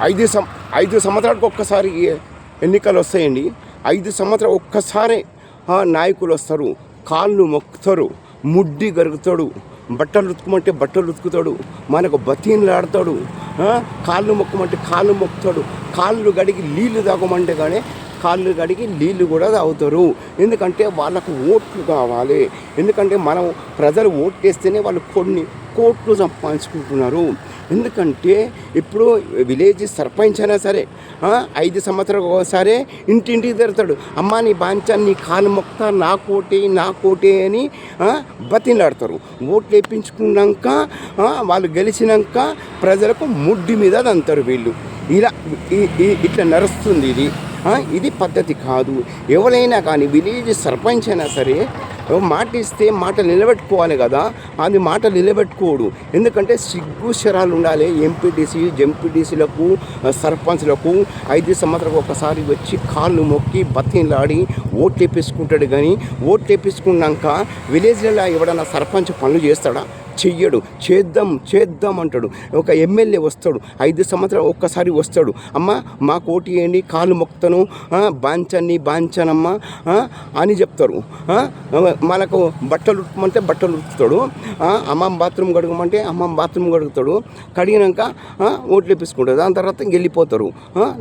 ఐదు సంవత్సరాలకు ఒక్కసారి ఎన్నికలు వస్తాయండి. 5 సంవత్సరాలు ఒక్కసారి నాయకులు వస్తారు, కాళ్ళు మొక్కుతారు, ముడ్డి గరుగుతాడు, బట్టలు ఉతుకుమంటే బట్టలు ఉతుకుతాడు, మనకు బతీన్లాడతాడు, కాళ్ళు మొక్కమంటే కాళ్ళు మొక్కుతాడు, కాళ్ళు గడిగి నీళ్లు తాగమంటే కానీ కాళ్ళు గడిగి నీళ్ళు కూడా తాగుతారు. ఎందుకంటే వాళ్ళకు ఓట్లు కావాలి. ఎందుకంటే మనం ప్రజలు ఓట్లేస్తేనే వాళ్ళు కొన్ని కోట్లు సంపాదించుకుంటున్నారు. ఎందుకంటే ఇప్పుడు విలేజ్ సర్పంచ్ అయినా సరే 5 సంవత్సరాలకు ఒకసారి ఇంటింటికి తిరుగుతాడు. అమ్మ నీ బాంచాన్ని నీ కాలు మొక్తా, నా కోటే అని బతిలాడతారు. ఓట్లు వేయించుకున్నాక వాళ్ళు గెలిచినాక ప్రజలకు ముడ్డి మీద దంతారు వీళ్ళు. ఇట్లా నడుస్తుంది ఇది పద్ధతి కాదు. ఎవరైనా కానీ విలేజ్ సర్పంచ్ అయినా సరే మాట ఇస్తే మాట నిలబెట్టుకోవాలి కదా, అది మాట నిలబెట్టుకోడు. ఎందుకంటే సిగ్గు శరాలు ఉండాలి. ఎంపీటీసీ జెంపీటీసీలకు సర్పంచ్లకు 5 సంవత్సరాలకు ఒకసారి వచ్చి కాళ్ళు మొక్కి బతిలాడి ఓట్లు వేపించుకుంటాడు. కానీ ఓట్లు వేపించుకున్నాక విలేజ్లలో ఎవడన్నా సర్పంచ్ పనులు చేస్తాడా? చెయ్యడు. చేద్దాం అంటాడు. ఒక ఎమ్మెల్యే వస్తాడు, 5 సంవత్సరాలు ఒక్కసారి వస్తాడు, అమ్మ మాకు ఓటు వేయండి, కాళ్ళు మొక్కుతాను, బాంచానమ్మ అని చెప్తారు. మనకు బట్టలు ఉట్టుమంటే బట్టలు ఉతుకుతాడు, అమ్మమ్మ బాత్రూమ్ కడగమంటే అమ్మమ్మ బాత్రూమ్ కడుగుతాడు. కడిగినాక ఓట్లు వేపించుకుంటాడు. దాని తర్వాత వెళ్ళిపోతారు.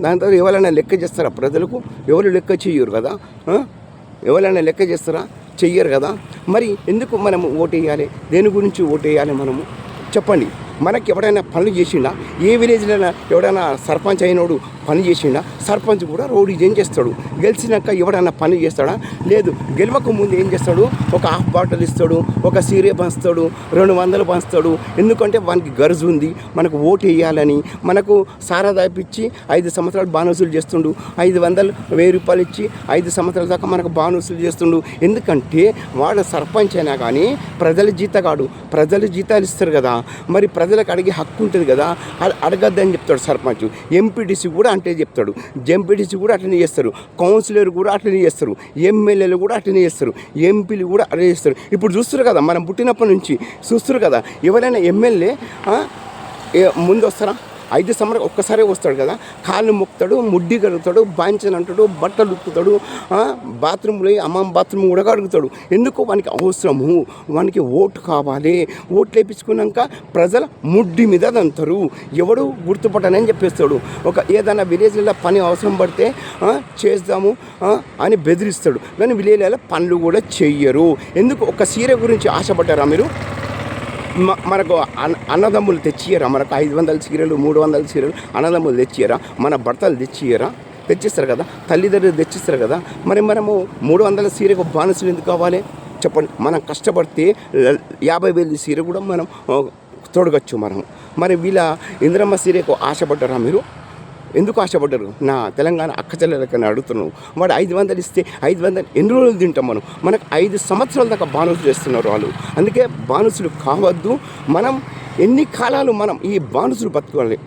దాని తర్వాత ఎవరైనా లెక్క చేస్తారా? ప్రజలకు ఎవరు లెక్క చెయ్యరు కదా. ఎవరైనా లెక్క చేస్తారా? చెయ్యరు కదా. మరి ఎందుకు మనము ఓటేయాలి? దేని గురించి ఓటేయాలి మనము చెప్పండి. మనకి ఎవడైనా పనులు చేసిండా? ఏ విలేజ్లో ఎవడైనా సర్పంచ్ అయినోడు పని చేసిండా? సర్పంచ్ కూడా రోడీజం చేస్తాడు. గెలిచినాక ఎవడైనా పని చేస్తాడా? లేదు. గెలవక ముందు ఏం చేస్తాడు? ఒక హాఫ్ బాటిల్ ఇస్తాడు, ఒక సీరే పంచుతాడు, 200 పంచుతాడు. ఎందుకంటే వానికి గర్జు ఉంది, మనకు ఓటు వేయాలని. మనకు సారా దాపిచ్చి 5 సంవత్సరాలు బానసులు చేస్తుండు, 500 1000 రూపాయలు ఇచ్చి 5 సంవత్సరాల దాకా మనకు బానసులు చేస్తుండు. ఎందుకంటే వాడు సర్పంచ్ అయినా కానీ ప్రజల జీతగాడు, ప్రజలు జీతాలు ఇస్తారు కదా. మరి ప్రజలకు అడిగే హక్కు ఉంటుంది కదా, అడగద్దని చెప్తాడు సర్పంచ్. ఎంపీటీసీ కూడా అంటే చెప్తాడు, జెంపీటీసీ కూడా అట్లనే చేస్తారు, కౌన్సిలర్ కూడా అట్లనే చేస్తారు, ఎమ్మెల్యేలు కూడా అట్లనే చేస్తారు, ఎంపీలు కూడా అట్లనే చేస్తారు. ఇప్పుడు చూస్తారు కదా, మనం పుట్టినప్పటి నుంచి చూస్తారు కదా, ఎవరైనా ఎమ్మెల్యే ముందు వస్తారా? 5 సంవత్సరాలు ఒక్కసారి వస్తాడు కదా, కాళ్ళు మొక్కుతాడు, ముడ్డి కడుగుతాడు, బాంచని అంటాడు, బట్టలు ఉతుకుతాడు, బాత్రూంలో అమ్మమ్మ బాత్రూమ్ కూడా కడుగుతాడు. ఎందుకు? వానికి అవసరము, వానికి ఓటు కావాలి. ఓట్లు వేయించుకున్నాక ప్రజల ముడ్డి మీద దంతారు. ఎవడు గుర్తుపట్టనని చెప్పేస్తాడు. ఏదైనా విలేజ్లలో పని అవసరం పడితే చేద్దాము అని బెదిరిస్తాడు. కానీ విలేజ్లలో పనులు కూడా చెయ్యరు. ఎందుకు? ఒక సీర గురించి ఆశపడ్డారా మీరు? మనకు అన్నదమ్ములు తెచ్చియరా? మనకు 500 చీరలు 300 చీరలు అన్నదమ్ములు తెచ్చియరా? మన భర్తలు తెచ్చిస్తారు కదా, తల్లిదండ్రులు తెచ్చిస్తారు కదా. మరి మనము 300 చీరకు బానిసలు ఎందుకు కావాలి చెప్పండి? మనం కష్టపడితే 50,000 చీర కూడా మనం తొడగచ్చు మనం. మరి వీళ్ళ ఇంద్రమ్మ చీరకు ఆశపడ్డారా మీరు? ఎందుకు ఆశపడ్డారు? నా తెలంగాణ అక్క చెల్లెలకని అడుగుతున్నావు. వాడు 500 ఇస్తే 500 ఎన్ని రోజులు తింటాం మనం? మనకు 5 సంవత్సరాల దాకా బానిసలు చేస్తున్నారు వాళ్ళు. అందుకే బానిసలు కావద్దు. మనం ఎన్ని కాలాలు మనం ఈ బానిసలు బతకాలి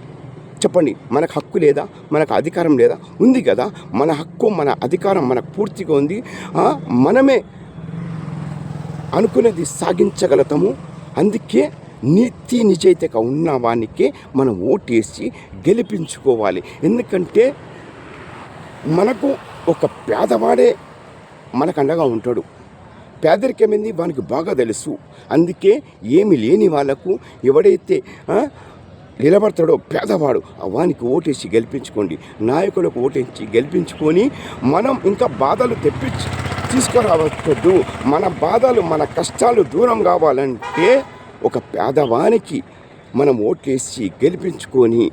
చెప్పండి? మనకు హక్కు లేదా? మనకు అధికారం లేదా? ఉంది కదా. మన హక్కు మన అధికారం మనకు పూర్తిగా ఉంది. మనమే అనుకునేది సాగించగలుగుతాము. అందుకే నీతి నిజాయితీగా ఉన్న వానికే మనం ఓటేసి గెలిపించుకోవాలి. ఎందుకంటే మనకు ఒక పేదవాడే మనకు అండగా ఉంటాడు. పేదరికమైంది వానికి బాగా తెలుసు. అందుకే ఏమి లేని వాళ్ళకు ఎవడైతే నిలబడతాడో పేదవాడు, వానికి ఓటేసి గెలిపించుకోండి. నాయకులకు ఓటేసి గెలిపించుకొని మనం ఇంకా బాధలు తీసుకురావద్దు. మన బాధలు మన కష్టాలు దూరం కావాలంటే ఒక పేదవానికి మనం ఓటేసి గెలిపించుకొని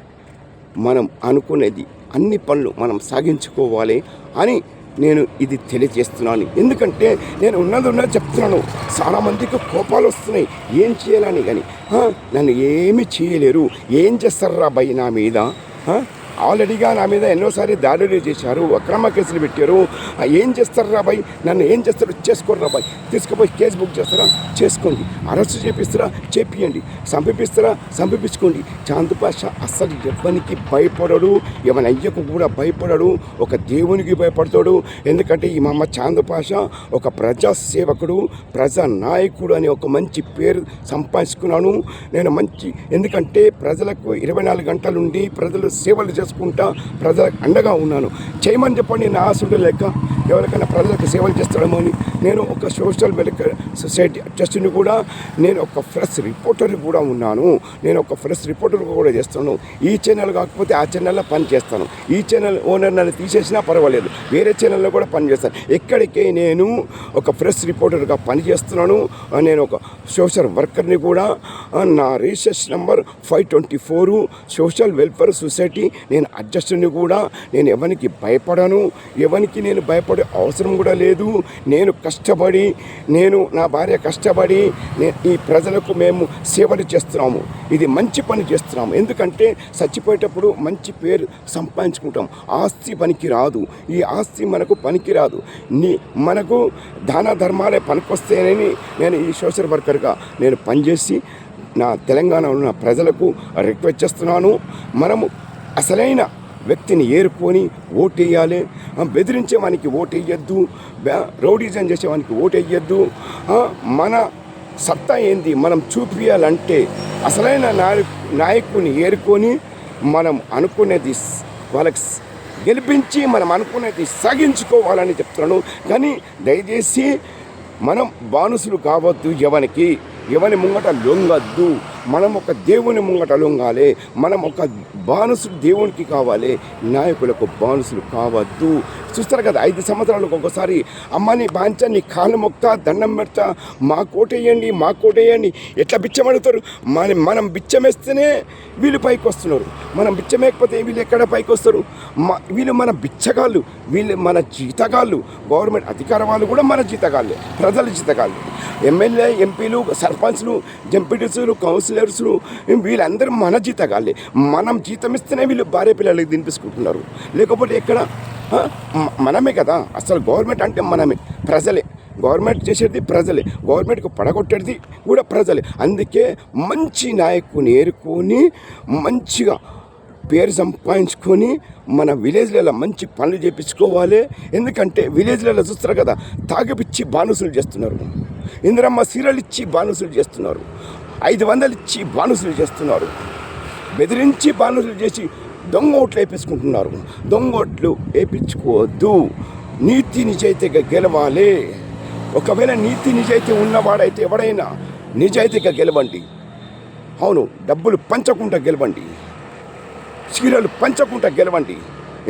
మనం అనుకునేది అన్ని పనులు మనం సాగించుకోవాలి అని నేను ఇది తెలియజేస్తున్నాను. ఎందుకంటే నేను ఉన్నది చెప్తున్నాను. చాలామందికి కోపాలు వస్తున్నాయి, ఏం చేయాలని. కానీ నన్ను ఏమీ చేయలేరు. ఏం చేస్తారా భయ్ నా మీద? ఆల్రెడీగా నా మీద ఎన్నోసారి దాడులు చేశారు, అక్రమ కేసులు పెట్టారు. ఏం చేస్తారు రాబాయ్? నన్ను ఏం చేస్తారు? చేసుకోరు రాబాయ్. తీసుకుపోయి కేసు బుక్ చేస్తారా? చేసుకోండి. అరెస్ట్ చేపిస్తారా? చేపియండి. సంపించుకోండి. చాంద్ పాషా అస్సలు ఎవరికి భయపడడు, ఎవరి అయ్యకు కూడా భయపడడు, ఒక దేవునికి భయపడతాడు. ఎందుకంటే ఈ మా చాంద్ పాషా ఒక ప్రజాసేవకుడు, ప్రజా నాయకుడు అని ఒక మంచి పేరు సంపాదించుకున్నాను నేను. ఎందుకంటే ప్రజలకు 24 గంటలుండి ప్రజలు సేవలు చేసుకుంటా ప్రజలకు అండగా ఉన్నాను. చేయమని చెప్పండి, నా ఆశుడు లెక్క ఎవరికైనా ప్రజలకు సేవలు చేస్తాడేమో అని. నేను ఒక సోషల్ వెల్ఫేర్ సొసైటీ ట్రస్ట్ని కూడా, నేను ఒక ప్రెస్ రిపోర్టర్ కూడా ఉన్నాను. నేను ఒక ప్రెస్ రిపోర్టర్ కూడా చేస్తాను. ఈ ఛానల్ కాకపోతే ఆ ఛానల్లో పని చేస్తాను. ఈ ఛానల్ ఓనర్ నన్ను తీసేసినా పర్వాలేదు, వేరే ఛానల్లో కూడా పని చేస్తాను. ఎక్కడికి నేను ఒక ప్రెస్ రిపోర్టర్గా పనిచేస్తున్నాను. నేను ఒక సోషల్ వర్కర్ని కూడా. నా registration number 524 social welfare society. నేను అడ్జస్ట్ని కూడా. నేను ఎవరికి భయపడను, ఎవరికి నేను భయపడే అవసరం కూడా లేదు. నేను కష్టపడి, నేను నా భార్య కష్టపడి ఈ ప్రజలకు మేము సేవలు చేస్తున్నాము. ఇది మంచి పని చేస్తున్నాము. ఎందుకంటే చచ్చిపోయేటప్పుడు మంచి పేరు సంపాదించుకుంటాం. ఆస్తి పనికి రాదు, ఈ ఆస్తి మనకు పనికి రాదు. మనకు దాన ధర్మాలే పనికొస్తాయని నేను ఈ సోషల్ వర్కర్గా నేను పనిచేసి నా తెలంగాణలో ఉన్న ప్రజలకు రిక్వెస్ట్ చేస్తున్నాను. మనము అసలైన వ్యక్తిని ఏరుకొని ఓటేయాలి. బెదిరించే వానికి ఓటేయద్దు, రౌడీజం చేసేవానికి ఓటేయద్దు. మన సత్తా ఏంది మనం చూపించాలంటే అసలైన నాయకుని ఏరుకొని మనం అనుకునేది వాళ్ళకి గెలిపించి మనం అనుకునేది సాగించుకోవాలని చెప్తున్నాను. కానీ దయచేసి మనం బానిసలు కావద్దు, ఎవని ముంగట లొంగద్దు. మనం ఒక దేవుని ముంగట లొంగాలి. మనం ఒక బానిసులు దేవునికి కావాలి, నాయకులకు బానిసులు కావద్దు. చూస్తారు కదా, 5 సంవత్సరాలకు ఒకసారి అమ్మని బాంచా, నీ కాళ్ళు మొక్తా, దండం పెడతా, మా కోటేయండి ఎట్లా బిచ్చమడుగుతారు. మనం బిచ్చమేస్తేనే వీళ్ళు పైకి వస్తున్నారు. మనం బిచ్చమేయకపోతే వీళ్ళు ఎక్కడ పైకి వస్తారు? వీళ్ళు మన బిచ్చగాళ్ళు, వీళ్ళు మన జీతగాళ్ళు. గవర్నమెంట్ అధికార వాళ్ళు కూడా మన జీతగాళ్ళే, ప్రజల జీతగాళ్ళు. ఎమ్మెల్యే, ఎంపీలు, సర్పంచ్లు, జంపిటీసులు, కౌన్సిలర్స్లు వీళ్ళందరూ మన జీతగాళ్ళే. మనం జీతం ఇస్తేనే వీళ్ళు భార్య పిల్లలకి తినిపించుకుంటున్నారు. లేకపోతే ఎక్కడ? మనమే కదా అసలు. గవర్నమెంట్ అంటే మనమే, ప్రజలే. గవర్నమెంట్ చేసేది ప్రజలే, గవర్నమెంట్కి పడగొట్టేది కూడా ప్రజలే. అందుకే మంచి నాయకుని ఏరుకొని మంచిగా పేరు సంపాదించుకొని మన విలేజ్లలో మంచి పనులు చేయించుకోవాలి. ఎందుకంటే విలేజ్లలో చూస్తారు కదా, తాగిపిచ్చి బానిసలు చేస్తున్నారు. ఇందిరమ్మ సీరియల్ ఇచ్చి బానిసలు చేస్తున్నారు. 500 ఇచ్చి బానిసలు చేస్తున్నారు. బెదిరించి బానిసలు చేసి దొంగ ఓట్లు వేయించుకుంటున్నారు. దొంగ ఓట్లు వేయించుకోవద్దు. నీతి నిజాయితీగా గెలవాలి. ఒకవేళ నీతి నిజాయితీ ఉన్నవాడైతే ఎవడైనా నిజాయితీగా గెలవండి. అవును, డబ్బులు పంచకుండా గెలవండి, సీరియల్ పంచకుండా గెలవండి.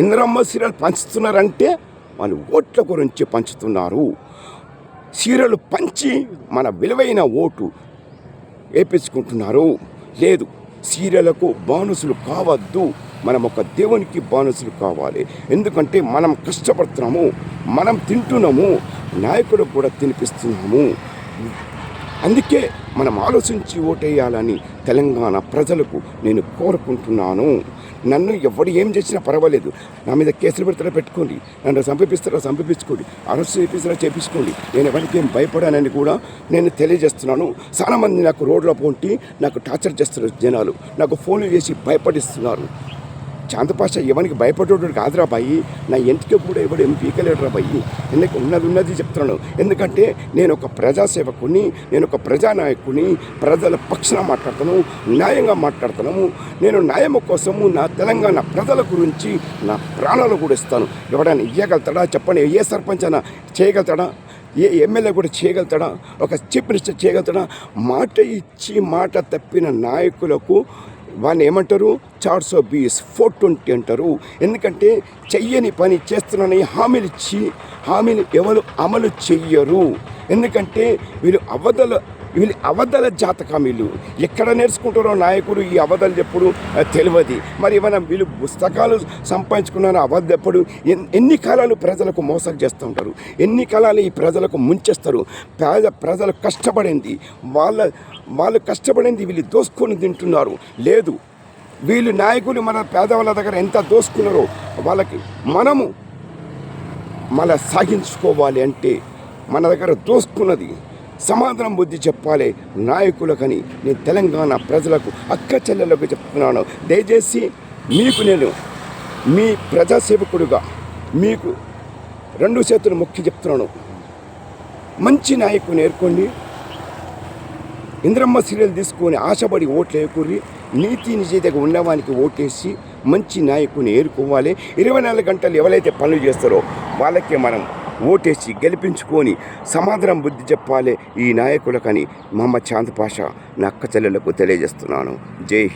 ఇందిరమ్మ సీరియల్ పంచుతున్నారంటే వాళ్ళు ఓట్ల గురించి పంచుతున్నారు. సీరియల్ పంచి మన విలువైన ఓటు వేయించుకుంటున్నారు. లేదు, సీరియల్కు బానిసలు కావద్దు. మనం ఒక దేవునికి బానిసలు కావాలి. ఎందుకంటే మనం కష్టపడుతున్నాము, మనం తింటున్నాము, నాయకులకు కూడా తినిపిస్తున్నాము. అందుకే మనం ఆలోచించి ఓటేయాలని తెలంగాణ ప్రజలకు నేను కోరుకుంటున్నాను. నన్ను ఎవడు ఏం చేసినా పర్వాలేదు, నా మీద కేసులు పెట్టుకోండి, నన్ను చంపించుకోండి, అరెస్ట్ చేయించుకోండి. నేను ఎవరికి ఏం భయపడానని కూడా నేను తెలియజేస్తున్నాను. చాలామంది నాకు రోడ్లో పోంటి నాకు టార్చర్ చేస్తున్నారు. జనాలు నాకు ఫోన్లు చేసి భయపడిస్తున్నారు. చాందపాష ఎవరికి భయపడేవాడు కాదురా బాయి, నా ఇంటికి కూడా ఎవడు ఏం పీకలేడురా బాయి. ఉన్నది చెప్తున్నాను. ఎందుకంటే నేను ఒక ప్రజాసేవకుని, నేను ఒక ప్రజానాయకుని, ప్రజల పక్షాన మాట్లాడుతాను, న్యాయంగా మాట్లాడుతున్నాము. నేను న్యాయం కోసము నా తెలంగాణ ప్రజల గురించి నా ప్రాణాలు కూడా ఇస్తాను. ఎవడైనా ఇవ్వగలుగుతాడా చెప్పండి? ఏ సర్పంచ్ అయినా చేయగలుగుతాడా? ఏ ఎమ్మెల్యే కూడా చేయగలుగుతాడా? ఒక చీఫ్ మినిస్టర్ చేయగలుగుతాడా? మాట ఇచ్చి మాట తప్పిన నాయకులకు వాళ్ళని ఏమంటారు? 420 420 అంటారు. ఎందుకంటే చెయ్యని పని చేస్తున్నానని హామీలు ఎవరు అమలు చెయ్యరు. ఎందుకంటే వీళ్ళు అబద్ధాల జాతకం. వీళ్ళు ఎక్కడ నేర్చుకుంటారో నాయకుడు ఈ అబద్ధాలు చెప్పుడు తెలియదు. మరి ఏమైనా వీళ్ళు పుస్తకాలు సంపాదించుకున్నారో అబద్ధం ఎప్పుడు? ఎన్ని కాలాలు ప్రజలకు మోసం చేస్తూ ఉంటారు, ఎన్ని కాలాలు ఈ ప్రజలకు ముంచేస్తారు. ప్రజలు కష్టపడింది, వాళ్ళు కష్టపడింది వీళ్ళు దోసుకొని తింటున్నారు. లేదు, వీళ్ళు నాయకులు మన పేదవాళ్ళ దగ్గర ఎంత దోసుకున్నారో వాళ్ళకి మనము మళ్ళా సాగించుకోవాలి. అంటే మన దగ్గర దోసుకున్నది సమాధానం బుద్ధి చెప్పాలి నాయకులకని నేను తెలంగాణ ప్రజలకు, అక్క చెల్లెలకు చెప్తున్నాను. దయచేసి నేను మీ ప్రజాసేవకుడుగా మీకు 2 చేతులు మొక్కి చెప్తున్నాను. మంచి నాయకుని ఏర్కొండి, ఇంద్రమ్మ సీరియల్ తీసుకొని ఆశపడి ఓట్లు వేయకూర్రి. నీతి నిజేతగా ఉన్నవానికి ఓటేసి మంచి నాయకుని ఏరుకోవాలి. 24 గంటలు ఎవరైతే పనులు చేస్తారో వాళ్ళకే మనం ఓటేసి గెలిపించుకొని సమాధానం బుద్ధి చెప్పాలి ఈ నాయకులకని మహమ్మద్ చాంద్ పాషా నా అక్క చెల్లెలకు తెలియజేస్తున్నాను. జై హింద్.